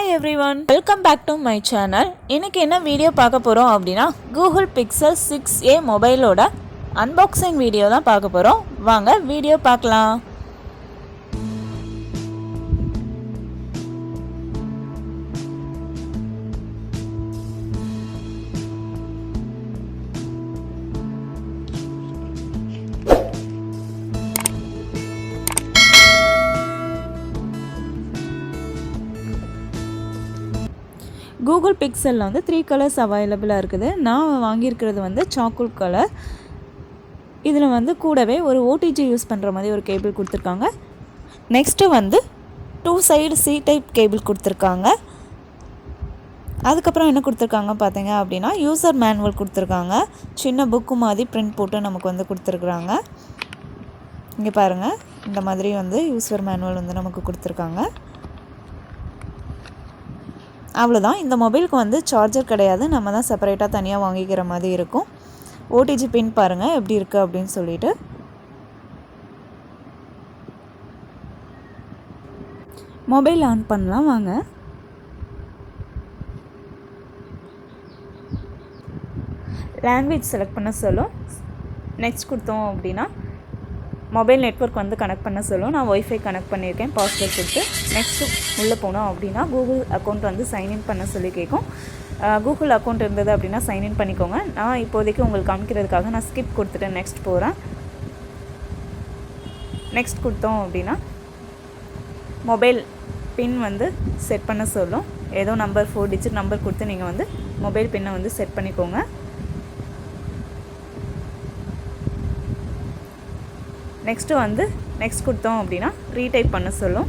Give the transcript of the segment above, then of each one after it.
Hi everyone, welcome back to my channel. இன்னைக்கு என்ன video பார்க்க போறோம் அப்படினா Google Pixel 6a மொபைலோட அன்பாக்சிங் வீடியோ தான் பார்க்க போறோம். வாங்க வீடியோ பார்க்கலாம். Google Pixel வந்து 3 கலர்ஸ் அவைலபிளாக இருக்குது. நான் வாங்கியிருக்கிறது வந்து சாக்கோல் கலர். இதில் வந்து கூடவே ஒரு ஓடிஜி யூஸ் பண்ணுற மாதிரி ஒரு கேபிள் கொடுத்துருக்காங்க. நெக்ஸ்ட்டு வந்து 2 சைடு சி டைப் கேபிள் கொடுத்துருக்காங்க. அதுக்கப்புறம் என்ன கொடுத்துருக்காங்க பார்த்தீங்க அப்படின்னா யூசர் மேனுவல் கொடுத்துருக்காங்க. சின்ன புக்கு மாதிரி பிரிண்ட் போட்டு நமக்கு வந்து கொடுத்துருக்குறாங்க. இங்கே பாருங்கள், இந்த மாதிரி வந்து யூசர் மேனுவல் வந்து நமக்கு கொடுத்துருக்காங்க. அவ்வளோதான். இந்த மொபைலுக்கு வந்து சார்ஜர் கிடையாது, நம்ம தான் செப்பரேட்டாக தனியாக வாங்கிக்கிற மாதிரி இருக்கும். ஓடிஜி பின் பாருங்கள் எப்படி இருக்குது அப்படின்னு சொல்லிட்டு. மொபைல் ஆன் பண்ணலாம் வாங்க. லாங்குவேஜ் செலக்ட் பண்ண சொல்லும். நெக்ஸ்ட் கொடுத்தோம் அப்படின்னா மொபைல் நெட்வொர்க் வந்து கனெக்ட் பண்ண சொல்லும். நான் ஒய்ஃபை கனெக்ட் பண்ணியிருக்கேன், பாஸ்வேர்ட் கொடுத்து. நெக்ஸ்ட்டு உள்ளே போனோம் அப்படின்னா கூகுள் அக்கௌண்ட் வந்து சைன்இன் பண்ண சொல்லி கேட்கும். கூகுள் அக்கௌண்ட் இருந்தது அப்படின்னா சைன்இன் பண்ணிக்கோங்க. நான் இப்போதைக்கு உங்களுக்கு காமிக்கிறதுக்காக நான் ஸ்கிப் கொடுத்துட்டேன். நெக்ஸ்ட் போகிறேன். நெக்ஸ்ட் கொடுத்தோம் அப்படின்னா மொபைல் பின் வந்து செட் பண்ண சொல்லும். ஏதோ நம்பர் 4 டிஜிட் நம்பர் கொடுத்து நீங்கள் வந்து மொபைல் பின்னை வந்து செட் பண்ணிக்கோங்க. நெக்ஸ்ட்டு வந்து நெக்ஸ்ட் கொடுத்தோம் அப்படின்னா ரீடைப் பண்ண சொல்லும்.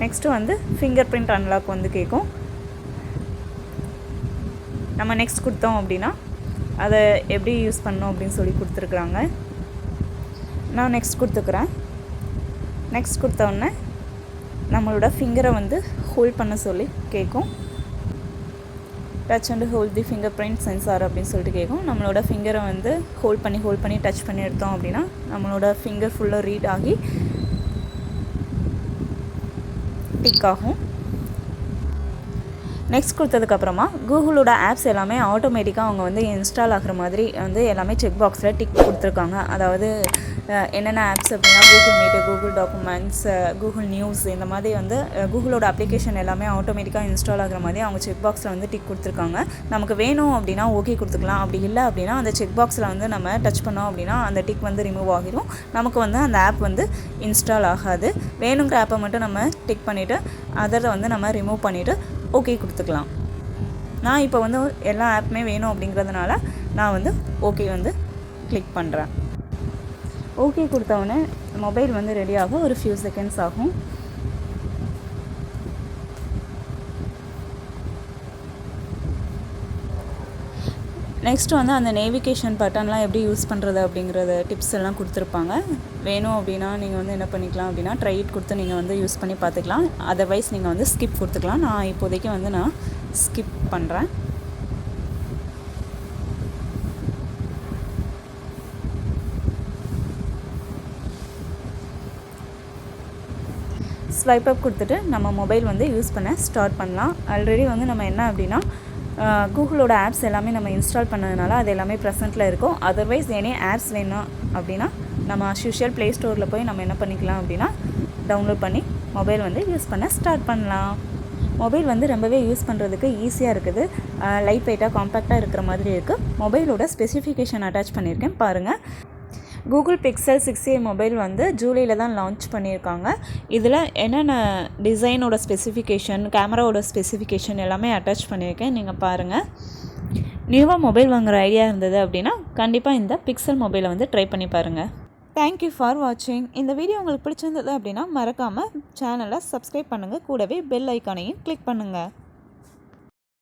நெக்ஸ்ட்டு வந்து ஃபிங்கர் பிரிண்ட் அன்லாக் வந்து கேட்கும். நம்ம நெக்ஸ்ட் கொடுத்தோம் அப்படின்னா அதை எப்படி யூஸ் பண்ணணும் அப்படின்னு சொல்லி கொடுத்துருக்குறாங்க. நான் நெக்ஸ்ட் கொடுத்துக்கிறேன். நெக்ஸ்ட் கொடுத்தோடனே நம்மளோட ஃபிங்கரை வந்து ஹோல்ட் பண்ண சொல்லி கேட்கும். Touch and hold the finger print sensor அப்படின்னு சொல்லிட்டு கேட்கும். நம்மளோட ஃபிங்கரை வந்து ஹோல்ட் பண்ணி டச் பண்ணி எடுத்தோம் அப்படின்னா நம்மளோட ஃபிங்கர் ஃபுல்லாக ரீட் ஆகி டிக் ஆகும். நெக்ஸ்ட் கொடுத்ததுக்கப்புறமா கூகுளோட ஆப்ஸ் எல்லாமே ஆட்டோமேட்டிக்காக அவங்க வந்து இன்ஸ்டால் ஆகிற மாதிரி வந்து எல்லாமே செக் பாக்ஸில் டிக் கொடுத்துருக்காங்க. அதாவது என்னென்ன ஆப்ஸ் அப்படின்னா Google meet, Google documents, Google news, இந்த மாதிரி வந்து கூகுளோட அப்ளிகேஷன் எல்லாமே ஆட்டோமேட்டிக்காக இன்ஸ்டால் ஆகிற மாதிரி அவங்க செக் பாக்ஸில் வந்து டிக் கொடுத்துருக்காங்க. நமக்கு வேணும் அப்படின்னா ஓகே கொடுத்துக்கலாம். அப்படி இல்லை அப்படின்னா அந்த செக் பாக்ஸில் வந்து நம்ம டச் பண்ணோம் அப்படின்னா அந்த டிக் வந்து ரிமூவ் ஆகிடும். நமக்கு வந்து அந்த ஆப் வந்து இன்ஸ்டால் ஆகாது. வேணுங்கிற ஆப்பை மட்டும் நம்ம டிக் பண்ணிவிட்டு அதை வந்து நம்ம ரிமூவ் பண்ணிவிட்டு ஓகே கொடுத்துக்கலாம். நான் இப்போ வந்து எல்லா ஆப்புமே வேணும் அப்படிங்கிறதுனால நான் வந்து ஓகே வந்து கிளிக் பண்ணுறேன். ஓகே கொடுத்தவுடனே மொபைல் வந்து ரெடி ஆகும். ஒரு ஃபியூ செகண்ட்ஸ் ஆகும். நெக்ஸ்ட் வந்து அந்த நேவிகேஷன் பட்டன்லாம் எப்படி யூஸ் பண்ணுறது அப்படிங்கிறத டிப்ஸ் எல்லாம் கொடுத்துருப்பாங்க. வேணும் அப்படின்னா நீங்கள் வந்து என்ன பண்ணிக்கலாம் அப்படின்னா ட்ரை இட் கொடுத்து நீங்கள் வந்து யூஸ் பண்ணி பார்த்துக்கலாம். அதர்வைஸ் நீங்கள் வந்து ஸ்கிப் கொடுத்துக்கலாம். நான் இப்போதைக்கு வந்து நான் ஸ்கிப் பண்ணுறேன். ஸ்வைப் அப் கொடுத்துட்டு நம்ம மொபைல் வந்து யூஸ் பண்ண ஸ்டார்ட் பண்ணலாம். ஆல்ரெடி வந்து நம்ம என்ன அப்படின்னா கூகுளோட ஆப்ஸ் எல்லாமே நம்ம இன்ஸ்டால் பண்ணதுனால அது எல்லாமே ப்ரெசென்ட்டில் இருக்கும். அதர்வைஸ் எனி ஆப்ஸ் வேணும் அப்படின்னா நம்ம அஸ்யூஷுவல் ப்ளே ஸ்டோரில் போய் நம்ம என்ன பண்ணிக்கலாம் அப்படின்னா டவுன்லோட் பண்ணி மொபைல் வந்து யூஸ் பண்ண ஸ்டார்ட் பண்ணலாம். மொபைல் வந்து ரொம்பவே யூஸ் பண்ணுறதுக்கு ஈஸியாக இருக்குது. லைட் வெயிட்டாக காம்பேக்டாக இருக்கிற மாதிரி இருக்குது. மொபைலோட ஸ்பெசிஃபிகேஷன் அட்டாச் பண்ணியிருக்கேன் பாருங்கள். Google Pixel 6a மொபைல் வந்து ஜூலையில் தான் லான்ச் பண்ணியிருக்காங்க. இதில் என்னென்ன டிசைனோட ஸ்பெசிஃபிகேஷன், கேமராவோட ஸ்பெசிஃபிகேஷன் எல்லாமே அட்டாச் பண்ணியிருக்கேன். நீங்கள் பாருங்கள். நியூவாக மொபைல் வாங்குகிற ஐடியா இருந்தது அப்படின்னா கண்டிப்பாக இந்த பிக்சல் மொபைலை வந்து ட்ரை பண்ணி பாருங்கள். தேங்க்யூ ஃபார் வாட்சிங். இந்த வீடியோ உங்களுக்கு பிடிச்சிருந்தது அப்படின்னா மறக்காமல் சேனலை சப்ஸ்கிரைப் பண்ணுங்கள். கூடவே பெல் ஐக்கானையும் கிளிக் பண்ணுங்கள்.